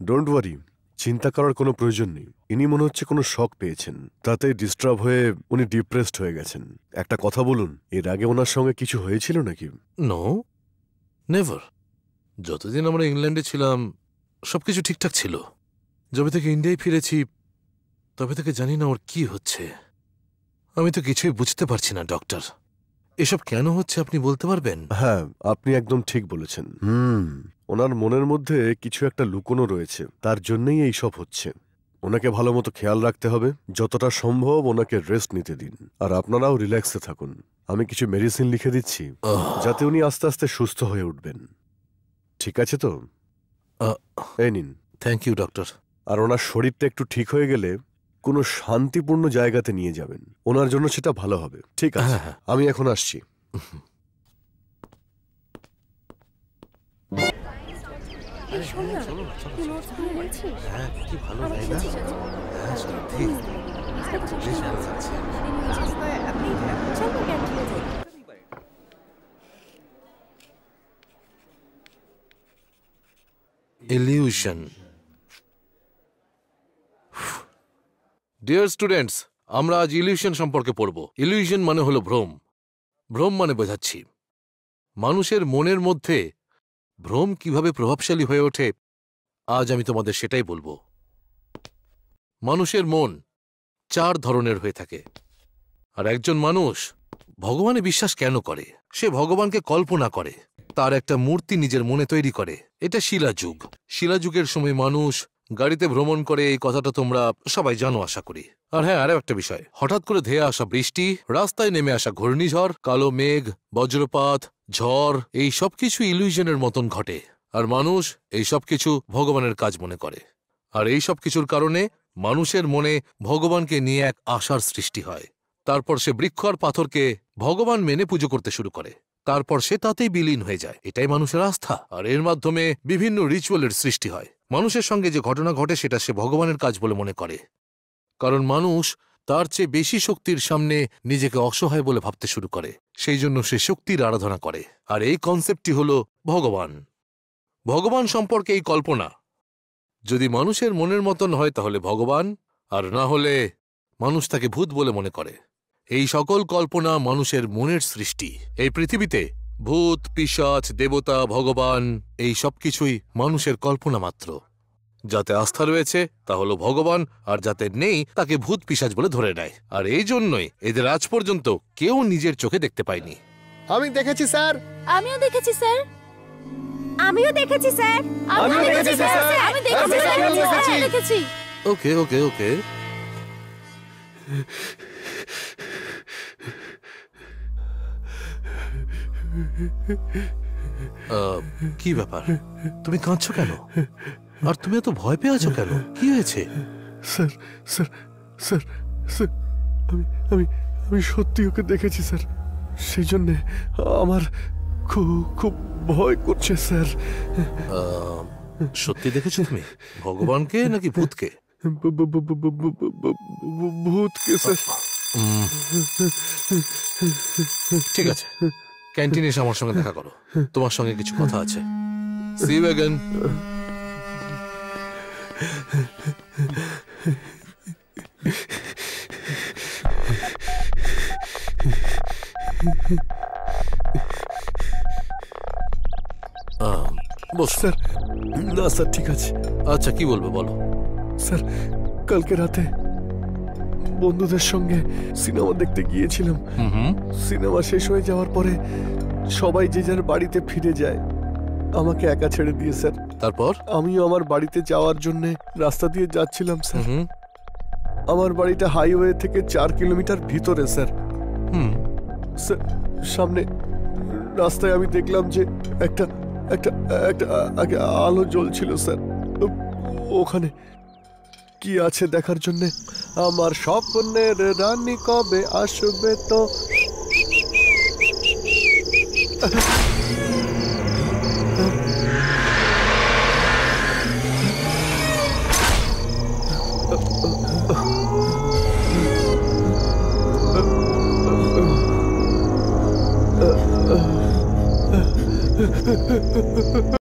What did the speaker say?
Don't worry, চিন্তা করার কোনো প্রয়োজন নেই। ইনি মনে হচ্ছে কোনো শক পেয়েছেন, তাতে ডিস্টার্ব হয়ে উনি ডিপ্রেসড হয়ে গেছেন। একটা কথা বলুন, এর আগে ওনার সঙ্গে কিছু হয়েছিল নাকি? No, never. যতদিন আমরা ইংল্যান্ডে ছিলাম সবকিছু ঠিকঠাক ছিল। যবে থেকে ইন্ডিয়ায় ফিরেছি তবে থেকে জানি না ওর কি হচ্ছে। আমি তো কিছুই বুঝতে পারছি না ডক্টর। এসব কেন হচ্ছে আপনি বলতে পারবেন? হ্যাঁ, আপনি একদম ঠিক বলেছেন। ওনার মনের মধ্যে কিছু একটা লুকোনো রয়েছে, তার জন্যই এই সব হচ্ছে। ওনাকে ভালো মতো খেয়াল রাখতে হবে, যতটা সম্ভব ওনাকে রেস্ট নিতে দিন। আর আপনারাও রিল্যাক্সে থাকুন। আমি কিছু মেডিসিন লিখে দিচ্ছি, যাতে উনি আস্তে আস্তে সুস্থ হয়ে উঠবেন। ঠিক আছে তো? এই নিন। Thank you doctor. আর ওনার শরীরটা একটু ঠিক হয়ে গেলে কোনো শান্তিপূর্ণ জায়গাতে নিয়ে যাবেন, ওনার জন্য সেটা ভালো হবে। ঠিক আছে, আমি এখন আসছি। ইলিউশন। ডিয়ার স্টুডেন্টস, আমরা আজ ইলিউশন সম্পর্কে পড়ব। ইলিউশন মানে হলো ভ্রম। ভ্রম মানে বোঝাচ্ছি মানুষের মনের মধ্যে ভ্রম কিভাবে প্রভাবশালী হয়ে ওঠে। আজ আমি তোমাদের সেটাই বলবো। মানুষের মন 4 ধরনের হয়ে থাকে। আর একজন মানুষ ভগবানে বিশ্বাস কেন করে? সে ভগবানকে কল্পনা করে, তার একটা মূর্তি নিজের মনে তৈরি করে। এটা শিলাযুগ। শিলাযুগের সময় মানুষ গাড়িতে ভ্রমণ করে, এই কথাটা তোমরা সবাই জানো আশা করি। আর হ্যাঁ, আরও একটা বিষয়, হঠাৎ করে ধেয়ে আসা বৃষ্টি, রাস্তায় নেমে আসা ঘূর্ণিঝড়, কালো মেঘ, বজ্রপাত, ঝড়, এই সব কিছু ইলিউশনের মতন ঘটে। আর মানুষ এই সব কিছু ভগবানের কাজ মনে করে। আর এই সব কিছুর কারণে মানুষের মনে ভগবানকে নিয়ে এক আশার সৃষ্টি হয়। তারপর সে বৃক্ষ আর পাথরকে ভগবান মেনে পুজো করতে শুরু করে। তারপর সে তাতেই বিলীন হয়ে যায়। এটাই মানুষের আস্থা, আর এর মাধ্যমে বিভিন্ন রিচুয়ালের সৃষ্টি হয়। মানুষের সঙ্গে যে ঘটনা ঘটে সেটা সে ভগবানের কাজ বলে মনে করে, কারণ মানুষ তার চেয়ে বেশি শক্তির সামনে নিজেকে অসহায় বলে ভাবতে শুরু করে। সেই জন্য সে শক্তির আরাধনা করে। আর এই কনসেপ্টটি হল ভগবান। ভগবান সম্পর্কে এই কল্পনা যদি মানুষের মনের মতন হয় তাহলে ভগবান, আর না হলে মানুষ তাকে ভূত বলে মনে করে। এই সকল কল্পনা মানুষের মনের সৃষ্টি। এই পৃথিবীতে ভূত, পিশাচ, দেবতা, ভগবান এই সব কিছুই মানুষের কল্পনা মাত্র। যাতে আস্থা রয়েছে তা হলো ভগবান, আর যাতে নেই তাকে ভূত পিশাচ বলে ধরে নেয়। আর এই জন্যই এদের আজ পর্যন্ত কেউ নিজের চোখে দেখতে পায়নি। আমি দেখেছি স্যার। আমিও দেখেছি স্যার। আমিও দেখেছি স্যার। আমিও দেখেছি স্যার। আমি দেখেছি স্যার। আমিও দেখেছি। আমি দেখেছি। ওকে ওকে ওকে কি ব্যাপার, তুমি কাঁদছো কেন? আর তুমি এত ভয় পেয়ে আছো কেন? কি হয়েছে? স্যার স্যার স্যার স্যার আমি আমি আমি সত্যি ওকে দেখেছি স্যার, সেই জন্যে আমার খুব খুব ভয় করছে স্যার। সত্যি দেখেছো তুমি ভগবানকে নাকি ভূতকে? ভূতকে স্যার। ঠিক আছে, ক্যান্টিনে এসে আমার সঙ্গে দেখা করো, তোমার সঙ্গে কিছু কথা আছে। See you again. Boss. Sir না স্যার, ঠিক আছে। আচ্ছা, কি বলবে বলো। স্যার কালকে রাতে বন্ধুদের সঙ্গে সিনেমা দেখতে গিয়েছিলাম। সিনেমা শেষ হয়ে যাওয়ার পরে সবাই যে যার বাড়িতে ফিরে যায়, আমাকে একা ছেড়ে দিয়ে স্যার। তারপর আমিও আমার বাড়িতে যাওয়ার জন্য রাস্তা দিয়ে যাচ্ছিলাম স্যার। আমার বাড়িটা হাইওয়ে থেকে 4 কিলোমিটার ভিতরে স্যার। স্যার সামনে রাস্তায় আমি দেখলাম যে একটা একটা একটা আলো জ্বলছিল স্যার। ওখানে কি আছে দেখার জন্য আমার স্বপ্নের রানী কবে আসবে তো